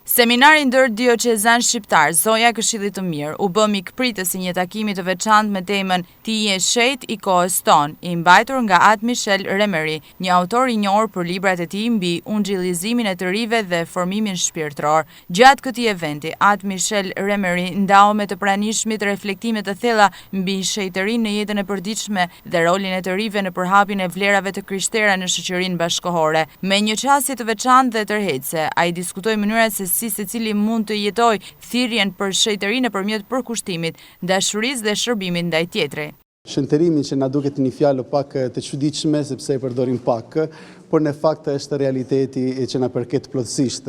Seminari ndër-dioqezan shqiptar Zoja Këshillit të Mirë u bë mikpritës i një takimi të veçantë me temën Ti je shejt i kohës tonë, i mbajtur nga Atë Michel Remery, një autor i njohur për librat e tij mbi ungjillizimin e të rive dhe formimin shpirtëror. Gjatë këtij eventi, Atë Michel Remery ndau me të pranishmit reflektime të thella mbi shejtërinë në jetën e përditshme dhe rolin e të rive në përhapjen e vlerave të krishtere në shoqërinë bashkëkohore. Me një qasje të veçantë dhe tërheqëse, ai diskutoi mënyrat se si secili mund të jetojë thirrjen për shejtërinë nëpërmjet përkushtimit, dashurisë dhe shërbimit ndaj tjetrit. Shëntërimi që na duket një fjalë pak të çuditshme sepse e përdorim pak, por në fakt është realiteti që na përket plotësisht.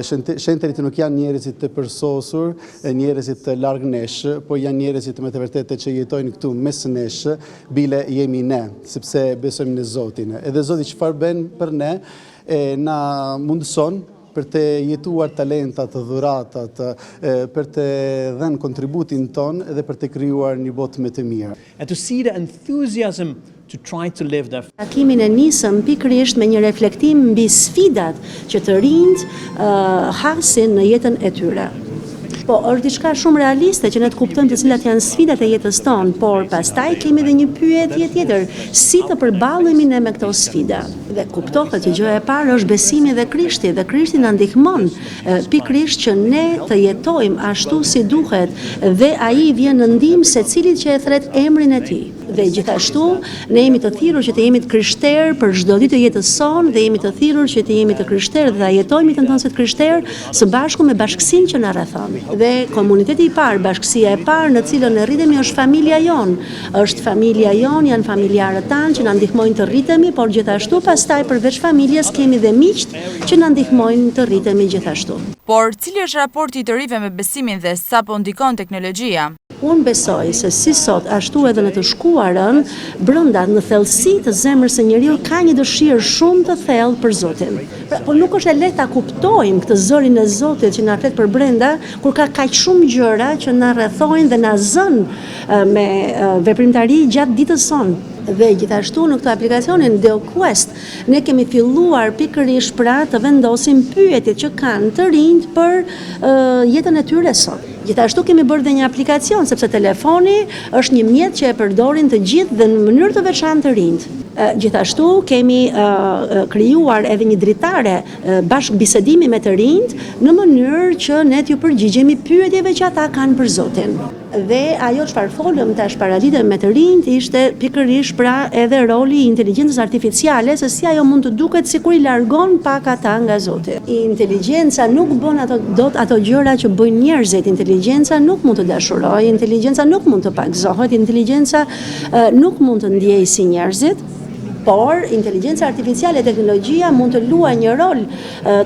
Shëntërit nuk janë njerëzit të përsosur, njerëzit të larg nesh, por janë njerëzit me të vërtetë që jetojnë këtu mes nesh, bile jemi ne, sepse besojmë në Zotin. Edhe Zoti çfarë bën për ne, na mundson për të jetuar talentat, dhuratat, për të dhënë kontributin ton dhe për të krijuar një botë më të mirë. And to see the enthusiasm to try to live their. Takimin e nisëm pikërisht me një reflektim mbi sfidat që të rinjt hasin në jetën e tyre. Po, është diçka shumë realiste që ne të kuptojmë të cilat janë sfidat e jetës tonë, por pastaj kemi edhe një pyetje tjetër, si të përballemi ne me këto sfida. Dhe kuptohet që gjëja e parë është besimi dhe Krishti na ndihmon pikërisht që ne të jetojmë ashtu si duhet dhe ai vjen në ndihmë secilit që e thret emrin e tij. Dhe gjithashtu ne jemi të thirrur që të jemi të krishterë për çdo ditë të jetës sonë dhe jemi të thirrur që të jemi të krishterë dhe ta jetojmë jetën tonë si të krishterë së bashku me bashkësinë që na rrethon. Dhe komuniteti i parë, bashkësia e parë në cilën ne rritemi është familja jonë. Është familja jonë, janë familjarët tanë që na ndihmojnë të rritemi, por gjithashtu pastaj përveç familjes kemi dhe miqt që na ndihmojnë të rritemi gjithashtu. Por cili është raporti i të rive me besimin dhe sa po ndikon teknologjia? Unë besoj se si sot, ashtu edhe në të shkuarën, brenda në thellësi të zemrës së njeriu ka një dëshirë shumë të thellë për Zotin. Pra, po nuk është e lehtë ta kuptojmë këtë zërin e Zotit që na flet për brenda, kur ka kaq shumë gjëra që na rrethojnë dhe na zën me veprimtari gjatë ditës sonë. Dhe gjithashtu në këtë aplikacionin DeoQuest ne kemi filluar pikërisht pra të vendosim pyetjet që kanë të rinjt për jetën e tyre sot. Gjithashtu kemi bërë dhe një aplikacion sepse telefoni është një mjet që e përdorin të gjithë dhe në mënyrë të veçantë të rinjt. Gjithashtu kemi krijuar edhe një dritare bashkëbisedimi me të rinjt në mënyrë që ne t'ju përgjigjemi pyetjeve që ata kanë për Zotin. Dhe ajo çfarë folëm tash paralitem me të rinjt ishte pikërisht pra edhe roli i inteligjencës artificiale, se si ajo mund të duket sikur i largon pak ata nga Zoti. Inteligjenca nuk bën ato gjëra që bëjnë njerëzit. Inteligjenca nuk mund të dashurojë, inteligjenca nuk mund të pagëzohet, inteligjenca nuk mund të ndjejë si njerëzit. Por inteligenca artificiale e teknologjia mund të luajë një rol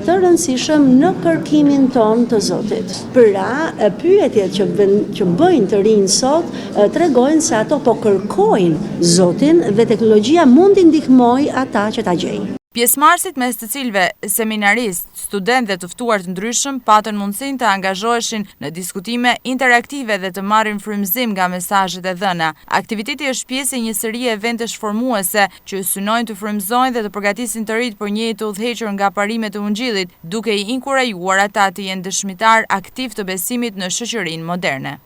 të rëndësishëm në kërkimin ton të Zotit. Pra, pyetjet që bëjnë të rinjt sot tregojnë se ato po kërkojnë Zotin dhe teknologjia mund t'i ndihmojë ata që ta gjejnë. Pjesëmarrësit mes të cilëve seminaristë, studentë dhe të ftuar të ndryshëm patën mundësinë të angazhoheshin në diskutime interaktive dhe të marrin frymëzim nga mesazhet e dhëna. Aktiviteti është pjesë e një serie eventesh formuese që synojnë të frymëzojnë dhe të përgatisin të rinjt për një jetë të udhëhequr nga parimet e Ungjillit, duke i inkurajuar ata të jenë dëshmitar aktiv të besimit në shoqërinë moderne.